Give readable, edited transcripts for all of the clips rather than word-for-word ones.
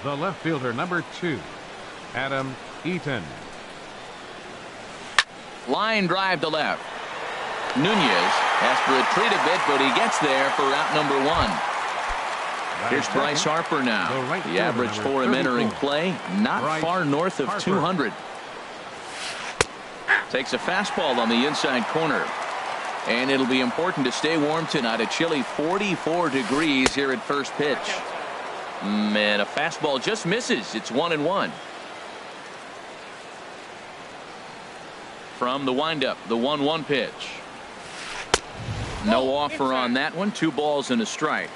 The left fielder, number 2, Adam Eaton. Line drive to left. Nunez has to retreat a bit, but he gets there for out number 1. Here's Bryce Harper now. The average for him entering play, not far north of 200. Takes a fastball on the inside corner. And it'll be important to stay warm tonight. A chilly 44 degrees here at first pitch. And a fastball just misses. It's 1-1. From the windup, the 1-1 pitch. No offer on that one. 2 balls and a strike.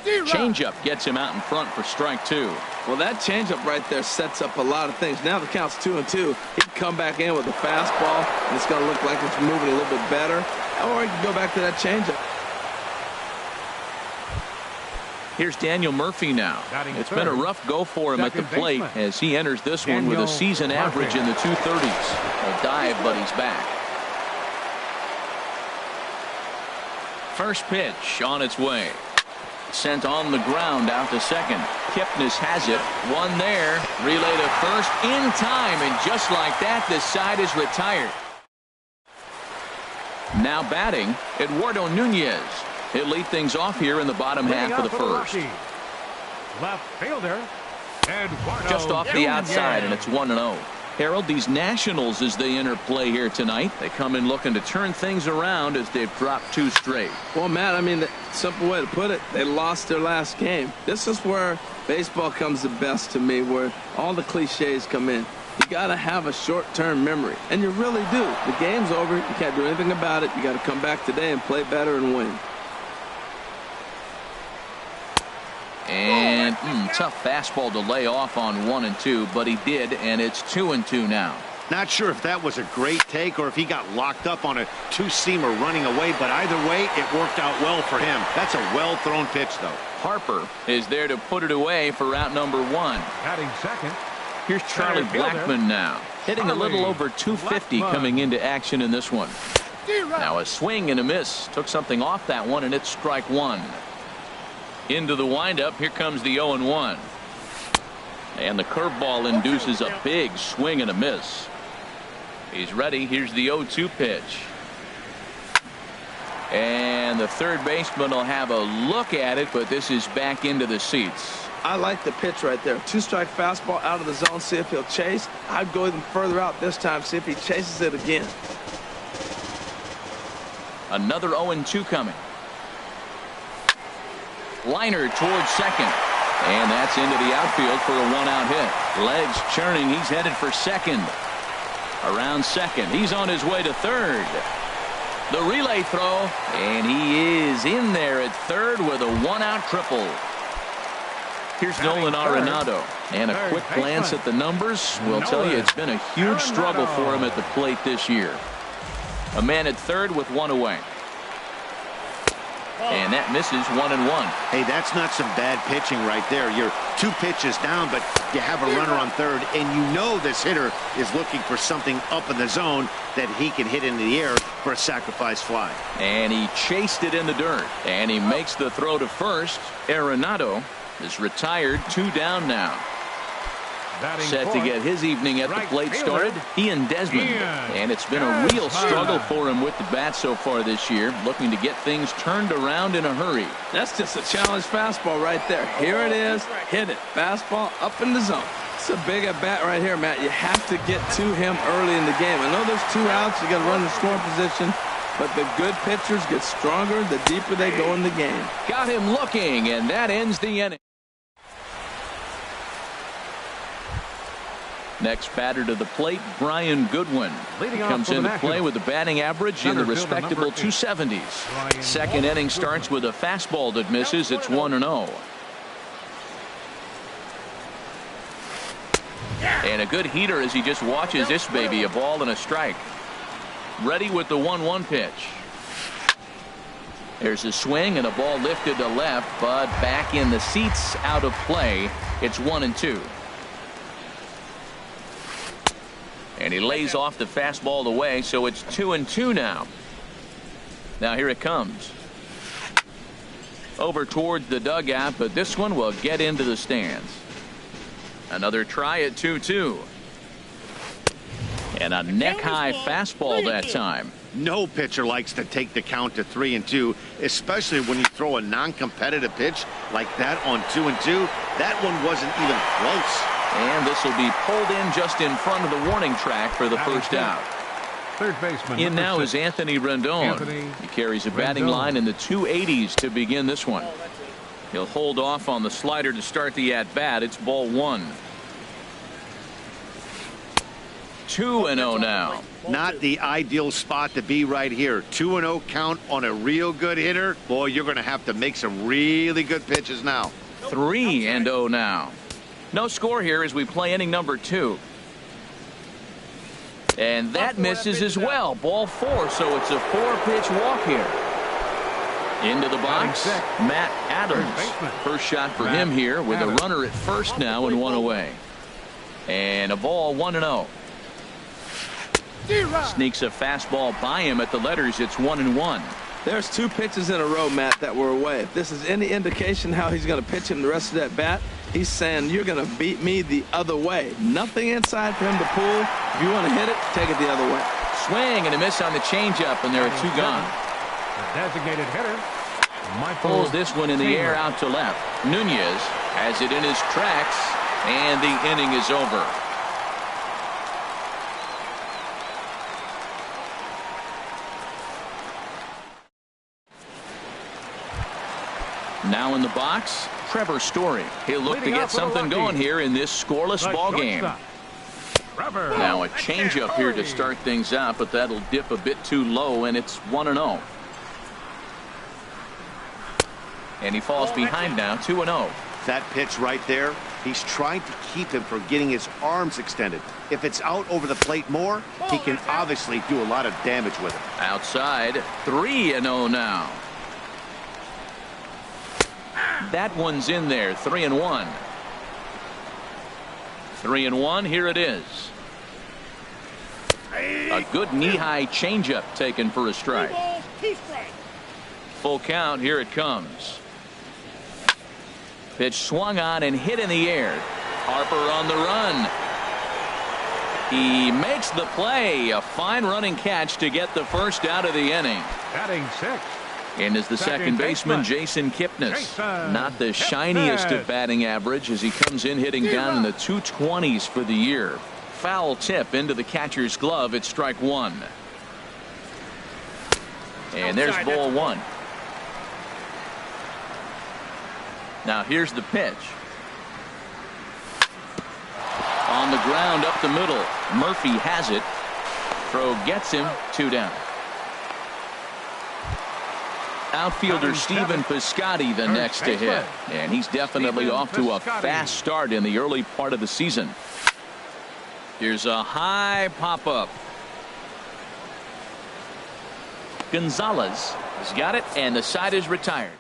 Changeup gets him out in front for strike 2. Well, that changeup right there sets up a lot of things. Now the count's 2-2. He can come back in with a fastball, and it's going to look like it's moving a little bit better. Or he can go back to that changeup. Here's Daniel Murphy now. It's been a rough go for him at the plate as he enters this one with a season average in the 230s. A dive, but he's back. First pitch on its way. Sent on the ground out to second. Kipnis has it. One there. Relay to first in time. And just like that, this side is retired. Now batting, Eduardo Nunez. He'll lead things off here in the bottom half of the first. Left fielder, Eduardo just off the outside, and it's 1-0. Harold, these Nationals, as they enter play here tonight, they come in looking to turn things around as they've dropped 2 straight. Well, Matt, I mean, the simple way to put it, they lost their last game. This is where baseball comes the best to me, where all the cliches come in. You got to have a short-term memory, and you really do. The game's over. You can't do anything about it. You got to come back today and play better and win. And tough fastball to lay off on 1 and 2, but he did, and it's 2 and 2 now. Not sure if that was a great take or if he got locked up on a 2-seamer running away, but either way, it worked out well for him. That's a well-thrown pitch, though. Harper is there to put it away for out number 1. Batting second. Here's Charlie Blackmon now, hitting a little over 250 coming into action in this one. Now a swing and a miss. Took something off that one, and it's strike 1. Into the windup. Here comes the 0-1. And the curveball induces a big swing and a miss. He's ready. Here's the 0-2 pitch. And the third baseman will have a look at it, but this is back into the seats. I like the pitch right there. 2-strike fastball out of the zone. See if he'll chase. I'd go even further out this time. See if he chases it again. Another 0-2 coming. Liner towards second. And that's into the outfield for a 1-out hit. Legs churning. He's headed for second. Around second. He's on his way to third. The relay throw. And he is in there at third with a 1-out triple. Here's Nolan Arenado. And a quick glance at the numbers will tell you it's been a huge struggle for him at the plate this year. A man at third with 1 away. And that misses 1-1. Hey, that's not some bad pitching right there. You're 2 pitches down, but you have a runner on third, and you know this hitter is looking for something up in the zone that he can hit into the air for a sacrifice fly. And he chased it in the dirt, and he makes the throw to first. Arenado is retired, 2 down now. Set to get his evening at the plate started, Ian Desmond. And it's been a real struggle for him with the bat so far this year, looking to get things turned around in a hurry. That's just a challenge fastball right there. Here it is. Hit it. Fastball up in the zone. It's a big at bat right here, Matt. You have to get to him early in the game. I know there's 2 outs. You got to run the scoring position. But the good pitchers get stronger the deeper they go in the game. Got him looking, and that ends the inning. Next batter to the plate, Brian Goodwin. He comes into play with a batting average in the respectable 270s. Second inning starts with a fastball that misses. It's 1-0. And a good heater as he just watches this baby, a ball and a strike. Ready with the 1-1 pitch. There's a swing and a ball lifted to left, but back in the seats, out of play. It's 1-2. And he lays off the fastball away, so it's 2-2 now. Now here it comes. over towards the dugout, but this one will get into the stands. Another try at 2-2. And a neck-high fastball that time. No pitcher likes to take the count to 3-2, especially when you throw a non-competitive pitch like that on 2-2. That one wasn't even close. And this will be pulled in just in front of the warning track for the first out. Third baseman. In now 6. is Anthony Rendon. He carries a batting line in the 280s to begin this one. He'll hold off on the slider to start the at-bat. It's ball 1. 2-0 now. Not the ideal spot to be right here. 2-0 count on a real good hitter. Boy, you're going to have to make some really good pitches now. 3-0 now. No score here as we play inning number 2. And that misses as well. Ball 4, so it's a 4-pitch walk here. Into the box, Matt Adams. First shot for him here with a runner at first now and 1 away. And a ball 1-0. Sneaks a fastball by him at the letters. It's 1-1. There's 2 pitches in a row, Matt, that were away. If this is any indication how he's going to pitch him the rest of that bat, he's saying you're going to beat me the other way. Nothing inside for him to pull. If you want to hit it, take it the other way. Swing and a miss on the changeup, and there are 2 gone. The designated hitter. Pulls this one in the air out to left. Nunez has it in his tracks, and the inning is over. Now in the box, Trevor Story. He'll look to get something going here in this scoreless ball game. Now a changeup here to start things out, but that'll dip a bit too low, and it's 1-0. And he falls behind now, 2-0. That pitch right there, he's trying to keep him from getting his arms extended. If it's out over the plate more, he can obviously do a lot of damage with it. Outside, 3-0 now. That one's in there, 3-1. 3-1, here it is. A good knee-high changeup taken for a strike. Full count, here it comes. Pitch swung on and hit in the air. Harper on the run. He makes the play. A fine running catch to get the first out of the inning. Batting 6. And is the second baseman, Jason Kipnis. Not the shiniest of batting average as he comes in hitting down in the 220s for the year. Foul tip into the catcher's glove. It's strike 1. And there's ball 1. Now here's the pitch. On the ground up the middle. Murphy has it. Throw gets him. 2 down. Outfielder Stephen Piscotty the next to hit. And he's definitely off to a fast start in the early part of the season. Here's a high pop-up. Gonzalez has got it, and the side is retired.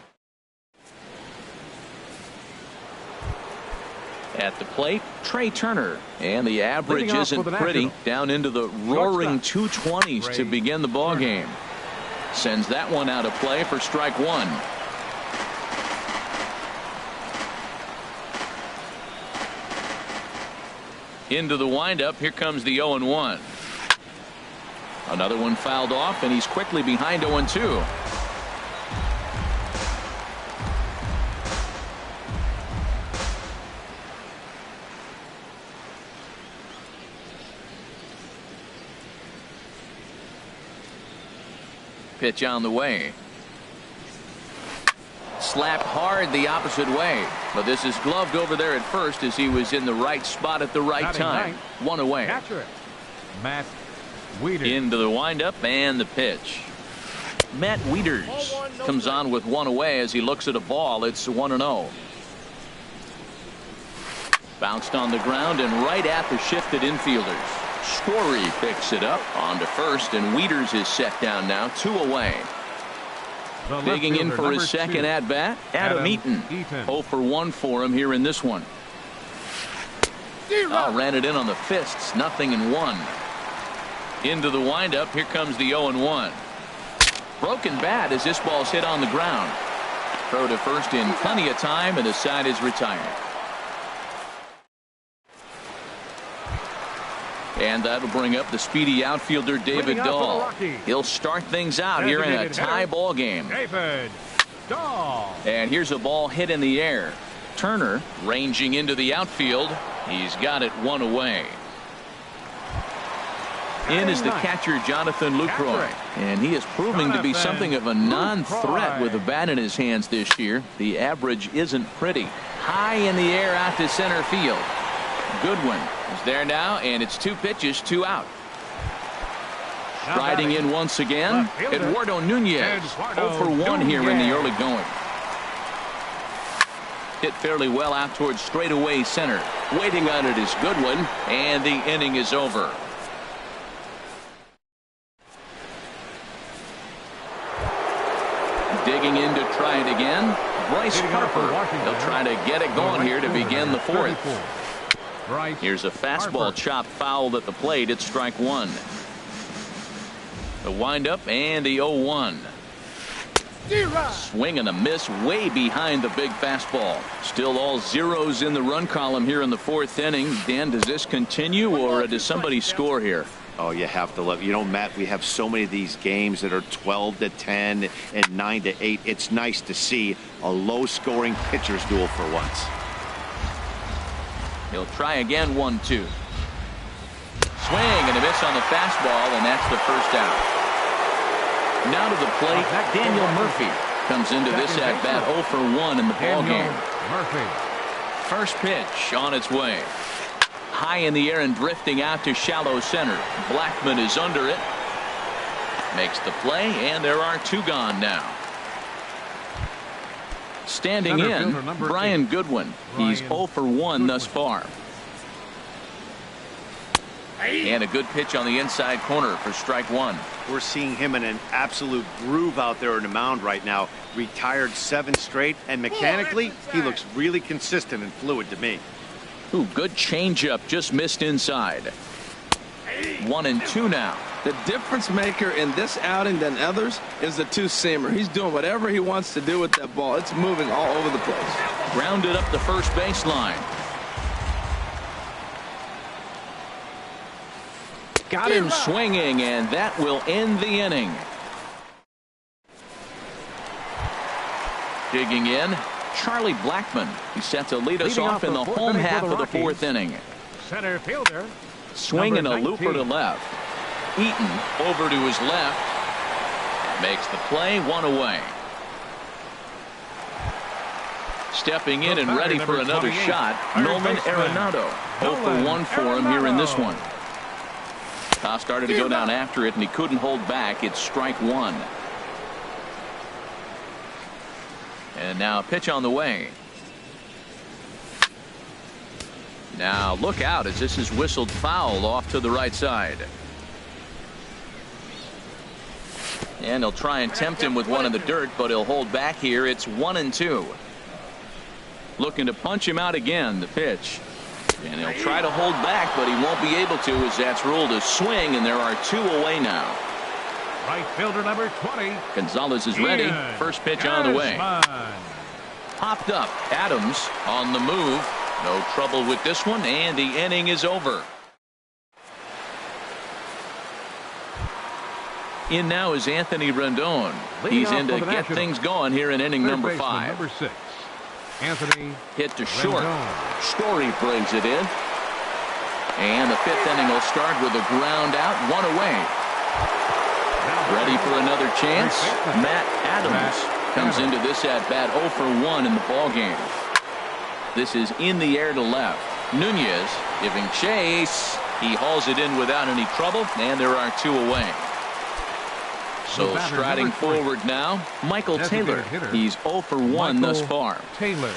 At the plate, Trey Turner. And the average isn't pretty. Down into the roaring 220s to begin the ball game. Sends that one out of play for strike 1. Into the windup. Here comes the 0-1. Another one fouled off, and he's quickly behind 0-2. Pitch on the way. Slapped hard the opposite way, but this is gloved over there at first as he was in the right spot at the right time. 1 away. Catcher, Matt Wieters. Into the windup and the pitch. Matt Wieters comes on with 1 away as he looks at a ball. It's 1-0. Bounced on the ground and right at the shifted infielders. Story picks it up on to first, and Wieters is set down now, 2 away. Digging in for his second at bat, Adam Eaton. 0 for 1 for him here in this one. Oh, ran it in on the fists, 0-1. Into the windup. Here comes the 0-1. Broken bat as this ball's hit on the ground. Throw to first in plenty of time, and the side is retired. And that'll bring up the speedy outfielder David Dahl. He'll start things out here in a tie ball game. David Dahl. And here's a ball hit in the air. Turner ranging into the outfield. He's got it one away. In is the catcher Jonathan Lucroy, and he is proving to be something of a non-threat with a bat in his hands this year. The average isn't pretty. High in the air out to center field. Goodwin is there now, and it's 2 pitches, 2 out. Striding in once again, Eduardo Nunez. 0 for 1 here in the early going. Hit fairly well out towards straightaway center. Waiting on it is Goodwin, and the inning is over. Digging in to try it again, Bryce Harper. He'll try to get it going here to begin the 4th. Here's a fastball chopped foul at the plate. It's strike 1. The windup and the 0-1. Swing and a miss way behind the big fastball. Still all zeros in the run column here in the 4th inning. Dan, does this continue, or does somebody score here? Oh, you have to love. You know, Matt, we have so many of these games that are 12-10 and 9-8. It's nice to see a low-scoring pitcher's duel for once. He'll try again, 1-2. Swing and a miss on the fastball, and that's the first out. Now to the plate, Daniel Murphy comes into this at bat 0 for 1 in the ball game. First pitch on its way. High in the air and drifting out to shallow center. Blackman is under it. Makes the play, and there are 2 gone now. Standing in, Brian Goodwin. He's 0 for 1 thus far. And a good pitch on the inside corner for strike 1. We're seeing him in an absolute groove out there on the mound right now. Retired 7 straight, and mechanically, he looks really consistent and fluid to me. Ooh, good changeup, just missed inside. 1-2 now. The difference maker in this outing than others is the 2-seamer. He's doing whatever he wants to do with that ball. It's moving all over the place. Grounded up the first baseline. Got him swinging, and that will end the inning. Digging in, Charlie Blackman. He's set to lead us off in the home half of the 4th inning. Center fielder. Swing and a looper to left. Eaton over to his left. Makes the play, 1 away. Stepping in and ready for another shot, Nolan Arenado. 0 for 1 for him here in this one. Started to go down after it, and he couldn't hold back. It's strike 1. And now a pitch on the way. Now look out as this is whistled foul off to the right side. And he'll try and tempt him with one in the dirt, but he'll hold back here. It's 1-2. Looking to punch him out again, the pitch. And he'll try to hold back, but he won't be able to, as that's ruled a swing, and there are 2 away now. Right fielder number 20. Gonzalez is ready. First pitch on the way. Popped up. Adams on the move. No trouble with this one, and the inning is over. In now is Anthony Rendon. He's in to get things going here in inning number 5. Number 6. Anthony hit to short. Story brings it in. And the 5th inning will start with a ground out, 1 away. Ready for another chance. Matt Adams comes into this at bat 0 for 1 in the ball game. This is in the air to left. Nunez giving chase. He hauls it in without any trouble, and there are 2 away. So striding forward now, Michael Taylor. He's 0 for 1 thus far. Taylor.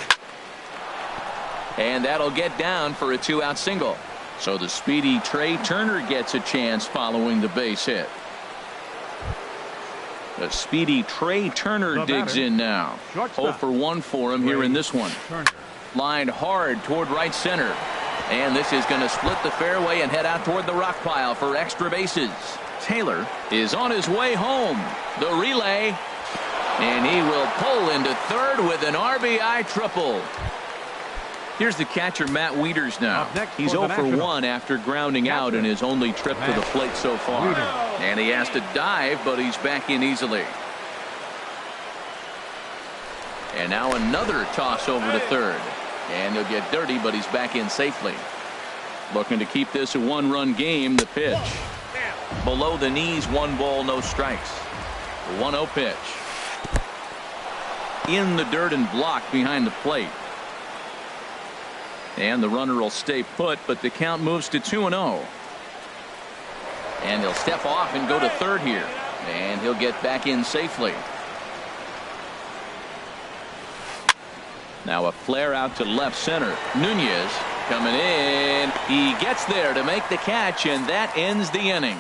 And that'll get down for a 2-out single. So the speedy Trey Turner gets a chance following the base hit. The speedy Trey Turner digs in now. 0 for 1 for him here in this one. Lined hard toward right center. And this is going to split the fairway and head out toward the rock pile for extra bases. Taylor is on his way home. The relay. And he will pull into third with an RBI triple. Here's the catcher, Matt Wieters now. He's 0 for 1 after grounding out in his only trip to the plate so far. And he has to dive, but he's back in easily. And now another toss over to third. And he'll get dirty, but he's back in safely. Looking to keep this a 1-run game. The pitch. Below the knees, 1 ball, no strikes. The 1-0 pitch. In the dirt and blocked behind the plate. And the runner will stay put, but the count moves to 2-0. And he'll step off and go to third here. And he'll get back in safely. Now a flare out to left center. Nunez coming in. He gets there to make the catch, and that ends the inning.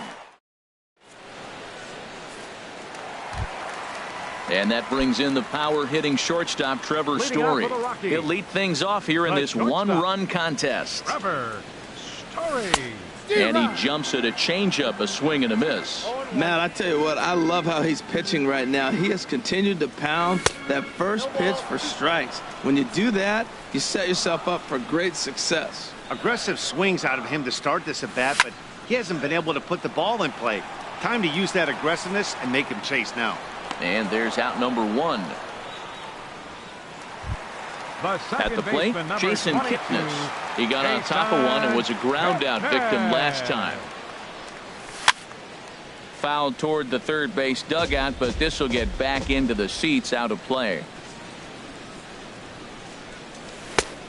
And that brings in the power-hitting shortstop, Trevor Story. He'll lead things off here in this 1-run contest. Trevor Story. And he jumps at a changeup, a swing and a miss. Man, I tell you what, I love how he's pitching right now. He has continued to pound that first pitch for strikes. When you do that, you set yourself up for great success. Aggressive swings out of him to start this at bat, but he hasn't been able to put the ball in play. Time to use that aggressiveness and make him chase now. And there's out number 1. At the plate, Jason Kipnis. He got on top of one and was a ground out victim last time. Fouled toward the third base dugout, but this will get back into the seats, out of play.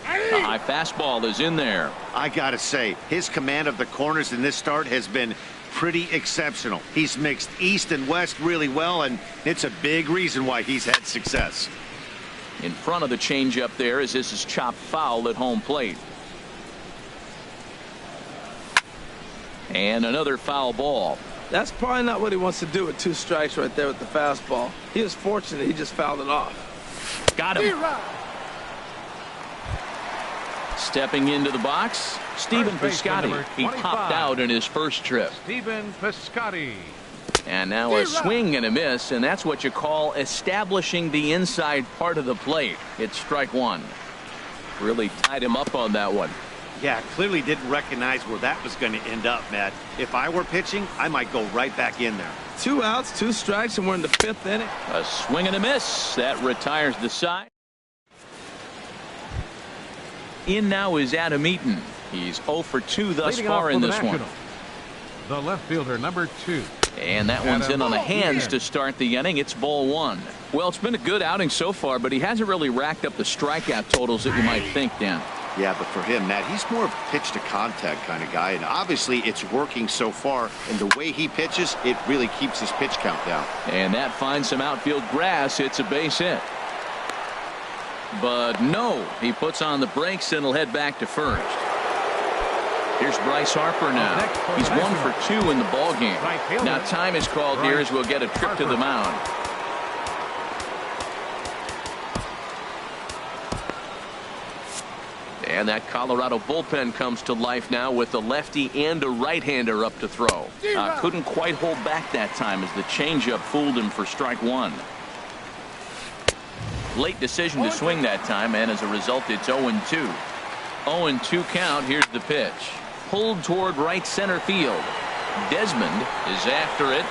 A high fastball is in there. I gotta say, his command of the corners in this start has been pretty exceptional. He's mixed east and west really well, and it's a big reason why he's had success. In front of the changeup there, as this is chopped foul at home plate. And another foul ball. That's probably not what he wants to do with 2 strikes right there with the fastball. He was fortunate he just fouled it off. Got him. Stepping into the box, Stephen Piscotty. He popped out in his first trip. Stephen Piscotty. And now a swing and a miss, and that's what you call establishing the inside part of the plate. It's strike 1. Really tied him up on that one. Yeah, clearly didn't recognize where that was going to end up, Matt. If I were pitching, I might go right back in there. 2 outs, 2 strikes, and we're in the 5th inning. A swing and a miss. That retires the side. In now is Adam Eaton. He's 0 for 2 thus far in this one. The left fielder, number 2. And that one's in on the hands to start the inning. It's ball 1. Well, it's been a good outing so far, but he hasn't really racked up the strikeout totals that you might think, Dan. Yeah, but for him, Matt, he's more of a pitch to contact kind of guy, and obviously it's working so far, and the way he pitches, it really keeps his pitch count down. And that finds some outfield grass. It's a base hit. But no, he puts on the brakes and he'll head back to first. Here's Bryce Harper now. He's 1 for 2 in the ball game. Now time is called here as we'll get a trip to the mound. And that Colorado bullpen comes to life now with a lefty and a right-hander up to throw. Couldn't quite hold back that time as the changeup fooled him for strike 1. Late decision to swing that time, and as a result, it's 0-2. 0-2 count. Here's the pitch. Pulled toward right center field. Desmond is after it.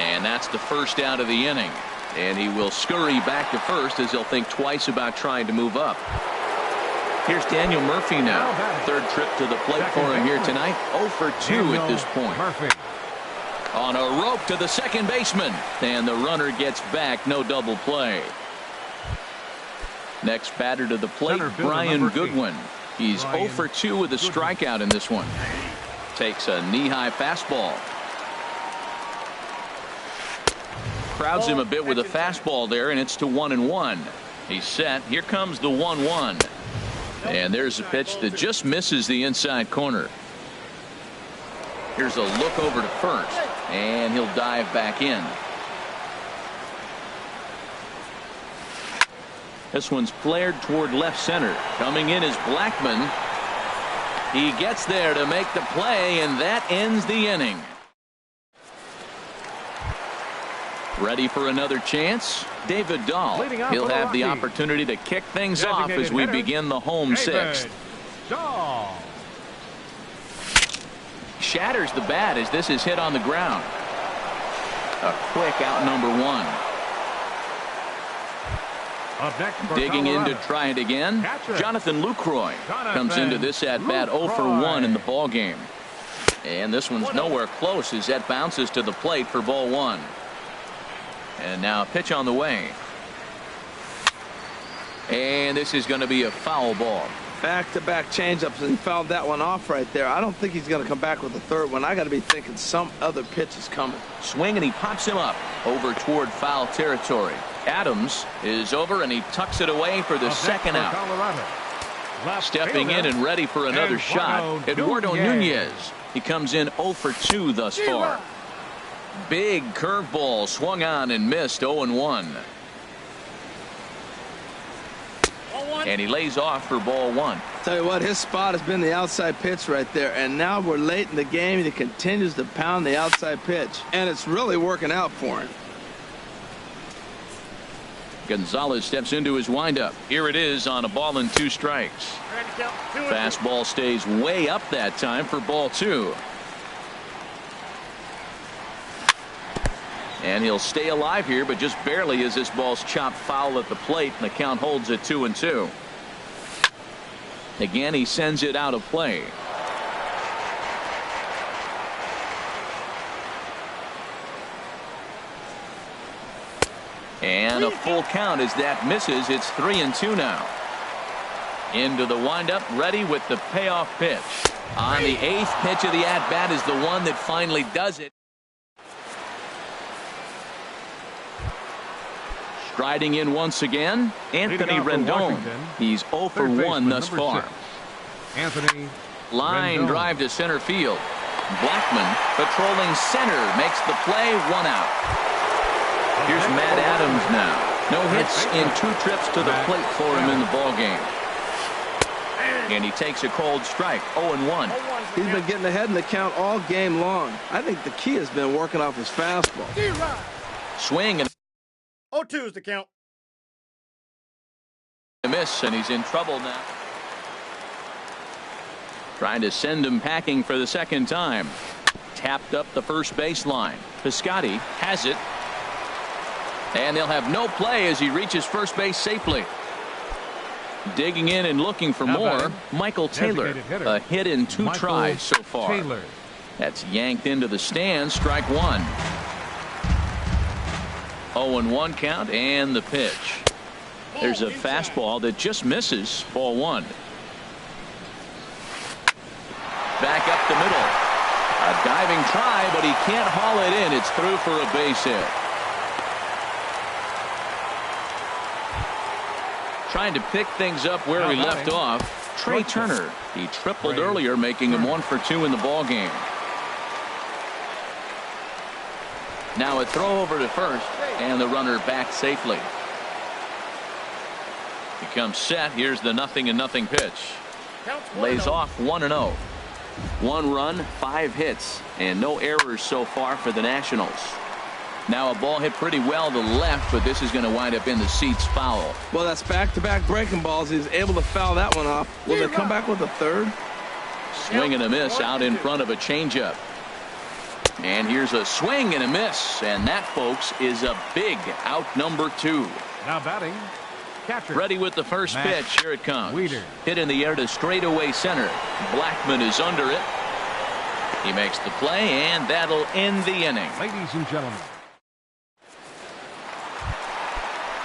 And that's the first out of the inning. And he will scurry back to first as he'll think twice about trying to move up. Here's Daniel Murphy now. Third trip to the plate for him here tonight. 0 for 2 at this point. On a rope to the second baseman. And the runner gets back. No double play. Next batter to the plate, Brian Goodwin. He's 0 for 2 with a strikeout in this one. Takes a knee-high fastball. Crowds him a bit with a fastball there, and it's to 1-1. He's set. Here comes the 1-1. And there's a pitch that just misses the inside corner. Here's a look over to first, and he'll dive back in. This one's flared toward left center. Coming in is Blackman. He gets there to make the play, and that ends the inning. Ready for another chance? David Dahl. He'll have the opportunity to kick things off as we begin the home sixth. Shatters the bat as this is hit on the ground. A quick out number one. Digging in to try it again. Jonathan Lucroy comes into this at bat 0 for 1 in the ball game. And this one's nowhere close as that bounces to the plate for ball one. And now a pitch on the way. And this is going to be a foul ball. Back-to-back changeups, and he fouled that one off right there. I don't think he's going to come back with the third one. I got to be thinking some other pitch is coming. Swing, and he pops him up over toward foul territory. Adams is over, and he tucks it away for the second out. Stepping in and ready for another shot, Eduardo Nunez. He comes in 0 for 2 thus far. Big curveball swung on and missed 0-1. And he lays off for ball one. Tell you what, his spot has been the outside pitch right there, and now we're late in the game and he continues to pound the outside pitch, and it's really working out for him. Gonzalez steps into his windup. Here it is on a ball and 2 strikes. Fastball stays way up that time for ball 2. And he'll stay alive here, but just barely as this ball's chopped foul at the plate, and the count holds at 2-2. Again, he sends it out of play. And a full count as that misses. It's 3-2 now. Into the windup, ready with the payoff pitch. On the 8th pitch of the at-bat is the one that finally does it. Striding in once again, Anthony Rendon. He's 0 for 1 thus far. Anthony Line drive to center field. Blackman patrolling center makes the play, 1 out. Here's Matt Adams now. No hits in 2 trips to the plate for him in the ball game. And he takes a cold strike, 0-1. He's been getting ahead in the count all game long. I think the key has been working off his fastball. Swing and 0-2 is the count. a miss, and he's in trouble now. Trying to send him packing for the second time. Tapped up the first baseline. Piscotty has it. And they'll have no play as he reaches first base safely. Digging in and looking for more, Michael Taylor. A hit in 2 tries so far. That's yanked into the stands, strike 1. 0-1 count and the pitch. There's a fastball that just misses, ball 1. Back up the middle. A diving try, but he can't haul it in. It's through for a base hit. Trying to pick things up where he left off, Trey Turner. He tripled earlier, making him 1 for 2 in the ball game. Now a throw over to first, and the runner back safely. He comes set. Here's the 0-0 pitch. Lays off 1-0. 1 run, 5 hits, and no errors so far for the Nationals. Now a ball hit pretty well to left, but this is going to wind up in the seats, foul. Well, that's back-to-back breaking balls. He's able to foul that one off. Will they come back with a third? Swing and a miss out in front of a changeup. And here's a swing and a miss, and that, folks, is a big out number 2. Now batting, catcher. Ready with the first pitch. Here it comes. Weeder. Hit in the air to straightaway center. Blackman is under it. He makes the play, and that'll end the inning. Ladies and gentlemen.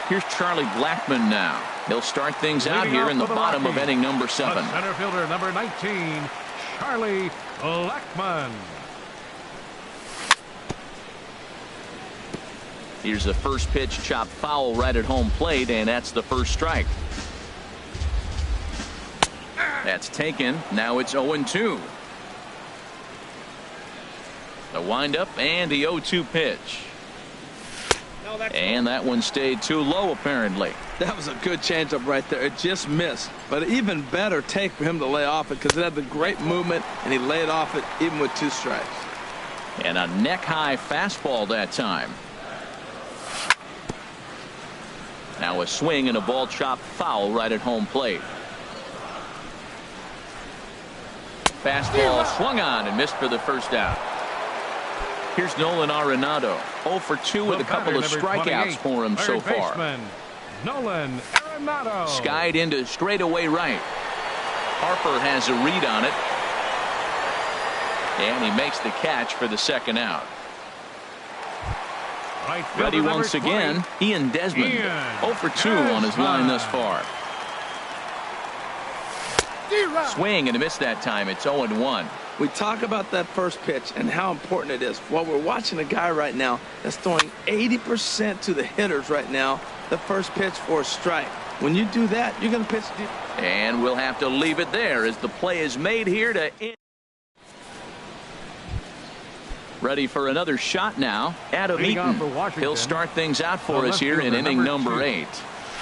Here's Charlie Blackman now. He'll start things out here in the bottom of inning number 7. Center fielder number 19, Charlie Blackman. Here's the first pitch, chopped foul right at home plate, and that's the first strike. That's taken. Now it's 0-2. The windup and the 0-2 pitch. And that one stayed too low, apparently. That was a good changeup right there. It just missed. But an even better take for him to lay off it, because it had the great movement, and he laid off it even with 2 strikes. And a neck-high fastball that time. Now a swing and a ball chopped foul right at home plate. Fastball swung on and missed for the first out. Here's Nolan Arenado, 0 for 2 with a couple of strikeouts for him so far. Nolan Arenado. Skied into straightaway right. Harper has a read on it. And he makes the catch for the second out. Right Ready once again, Ian Desmond. 0 for 2 on his line thus far. Swing and a miss that time. It's 0-1. We talk about that first pitch and how important it is. Well, we're watching a guy right now that's throwing 80% to the hitters right now. The first pitch for a strike. When you do that, you're going to pitch deep. And we'll have to leave it there as the play is made here to end. Ready for another shot now. Adam Eaton. He'll start things out for us here in inning number 8.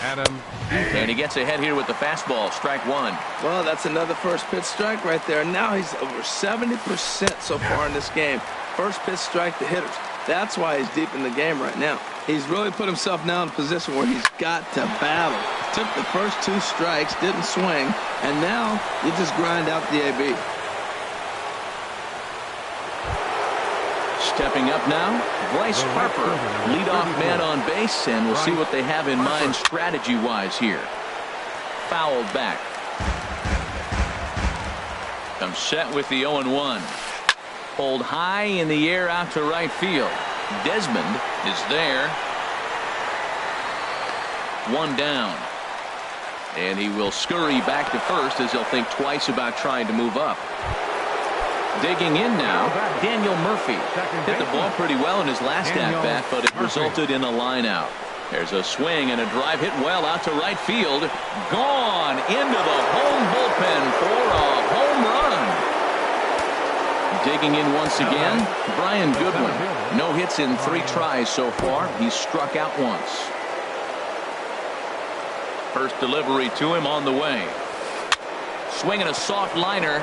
Adam Eaton. And he gets ahead here with the fastball. Strike one. Well, that's another first pitch strike right there. Now he's over 70% so far in this game. First pitch strike to hitters. That's why he's deep in the game right now. He's really put himself now in a position where he's got to battle. Took the first 2 strikes, didn't swing, and now you just grind out the AB. Stepping up now, Bryce Harper, leadoff man on base, and we'll see what they have in mind strategy-wise here. Fouled back. Comes set with the 0-1. Pulled high in the air out to right field. Desmond is there. 1 down. And he will scurry back to first as he'll think twice about trying to move up. Digging in now, Daniel Murphy. Hit the ball pretty well in his last at-bat, but it resulted in a line out. There's a swing and a drive hit well out to right field. Gone into the home bullpen for a home run. Digging in once again, Brian Goodwin. No hits in 3 tries so far. He's struck out once. First delivery to him on the way. Swinging a soft liner.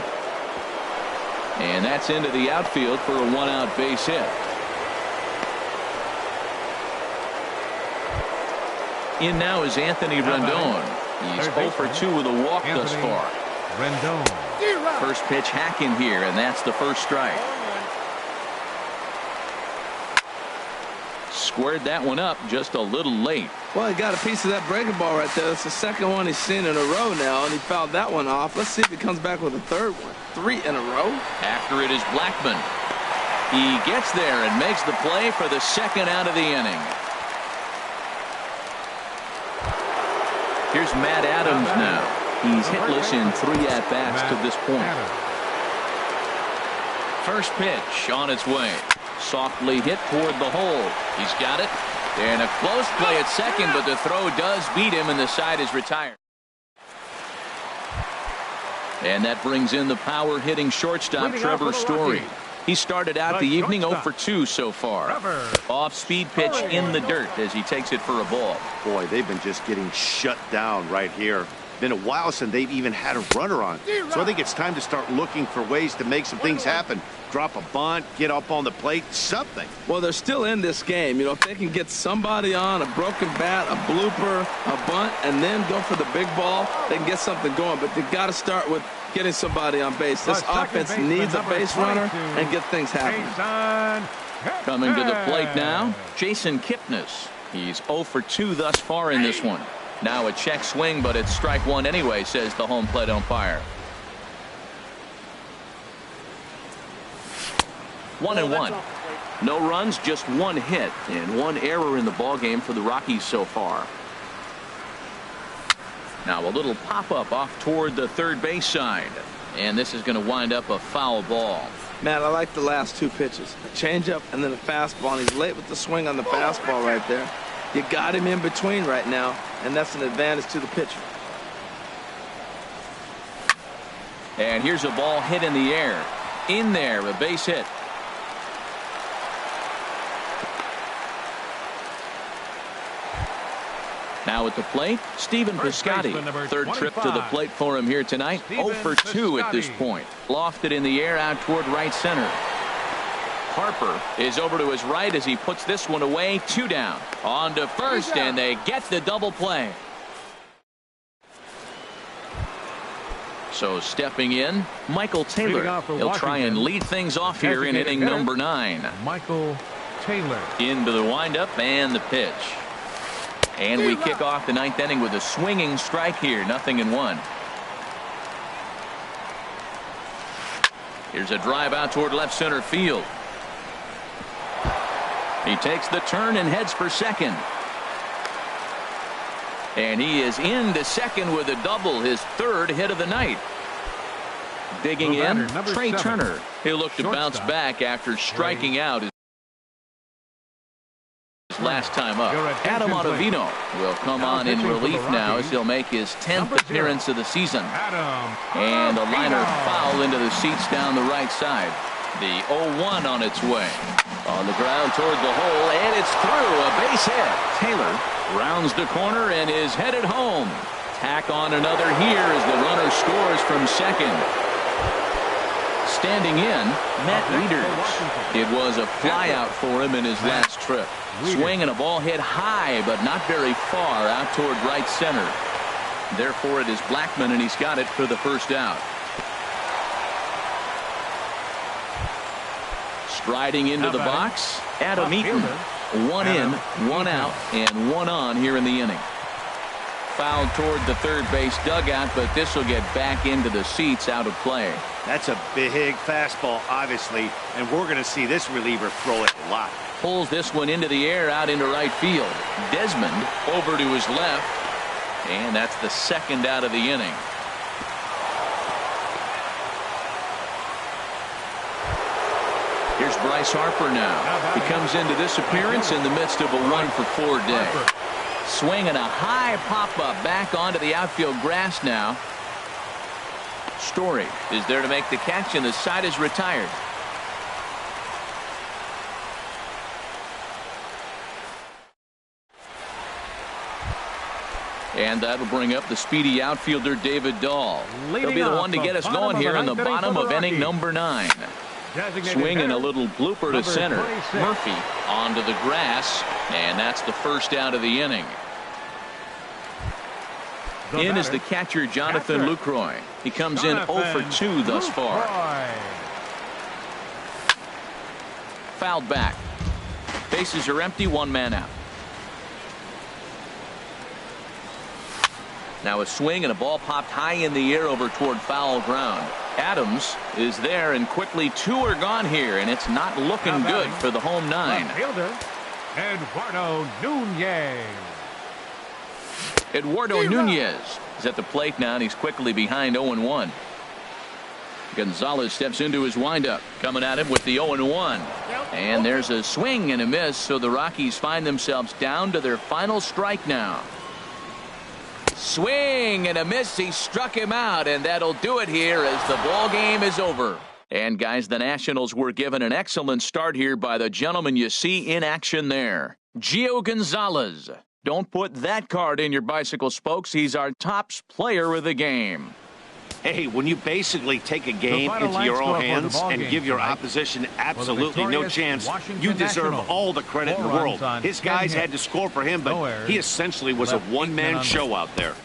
And that's into the outfield for a 1-out base hit. In now is Anthony Rendon. He's 0 for 2 with a walk thus far. Rendon. First pitch hacking here, and that's the first strike. Squared that one up just a little late. Well, he got a piece of that breaking ball right there. That's the second one he's seen in a row now, and he fouled that one off. Let's see if he comes back with a third one. 3 in a row. After it is Blackman. He gets there and makes the play for the second out of the inning. Here's Matt Adams now. He's hitless in 3 at-bats to this point. First pitch on its way. Softly hit toward the hole. He's got it. And a close play at second, but the throw does beat him, and the side is retired. And that brings in the power-hitting shortstop, Trevor Story. He started out the evening 0 for 2 so far. Off-speed pitch in the dirt as he takes it for a ball. Boy, they've been just getting shut down right here. Been a while since they've even had a runner on. So I think it's time to start looking for ways to make some things happen. Drop a bunt, get up on the plate, something. Well, they're still in this game. You know, if they can get somebody on, a broken bat, a blooper, a bunt, and then go for the big ball, they can get something going. But they've got to start with getting somebody on base. This offense needs a base runner and get things happening. Coming to the plate now, Jason Kipnis. He's 0 for 2 thus far in this one. Now a check swing, but it's strike one anyway, says the home plate umpire. 1-1. No runs, just 1 hit, and 1 error in the ballgame for the Rockies so far. Now a little pop-up off toward the third base side, and this is going to wind up a foul ball. Matt, I like the last 2 pitches. A changeup and then a fastball, and he's late with the swing on the fastball right there. You got him in between right now, and that's an advantage to the pitcher. And here's a ball hit in the air. In there, a base hit. Now at the plate, Stephen Piscotty. Third trip to the plate for him here tonight. 0 for 2 at this point. Lofted in the air out toward right center. Harper is over to his right as he puts this one away. 2 down. On to first, and they get the double play. So stepping in, Michael Taylor. He'll try and lead things off here in inning number 9. Michael Taylor. Into the windup and the pitch. And we kick off the 9th inning with a swinging strike here. 0-1. Here's a drive out toward left center field. He takes the turn and heads for second. And he is into second with a double, his 3rd hit of the night. Digging in, Trey Turner. He'll look to bounce back after striking out his last time up. Adam Ottavino will come on in relief now as he'll make his 10th appearance of the season. And a liner foul into the seats down the right side. The 0-1 on its way. On the ground toward the hole, and it's through. A base hit. Taylor rounds the corner and is headed home. Tack on another here as the runner scores from second. Standing in, Matt Wieters. It was a flyout for him in his last trip. Swing and a ball hit high, but not very far out toward right center. Therefore, it is Blackman, and he's got it for the first out. Striding into the box, Adam Eaton. 1 in, 1 out, and 1 on here in the inning. Fouled toward the third base dugout, but this will get back into the seats, out of play. That's a big fastball, obviously, and we're going to see this reliever throw it a lot. Pulls this one into the air out into right field. Desmond over to his left, and that's the 2nd out of the inning. Here's Bryce Harper now. He comes into this appearance in the midst of a 1-for-4 day. Swinging a high pop-up back onto the outfield grass now. Story is there to make the catch, and the side is retired. And that'll bring up the speedy outfielder David Dahl. He'll be the one to get us going here in the bottom of inning number 9. Swinging a little blooper to center. Murphy onto the grass, and that's the first out of the inning. In is the catcher, Jonathan Lucroy. He comes in 0 for 2 thus far. Fouled back. Bases are empty, 1 man out. Now a swing and a ball popped high in the air over toward foul ground. Adams is there, and quickly 2 are gone here, and it's not looking good for the home 9. Eduardo Nunez. Eduardo Nunez is at the plate now, and he's quickly behind 0-1. Gonzalez steps into his windup, coming at him with the 0-1. And there's a swing and a miss, so the Rockies find themselves down to their final strike now. Swing and a miss. He struck him out, and that'll do it here as the ball game is over. And guys, the Nationals were given an excellent start here by the gentleman you see in action there, Gio Gonzalez. Don't put that card in your bicycle spokes. He's our tops player of the game. Hey, when you basically take a game into your own hands and give your opposition absolutely no chance, you deserve all the credit in the world. His guys had to score for him, but he essentially was a one-man show out there.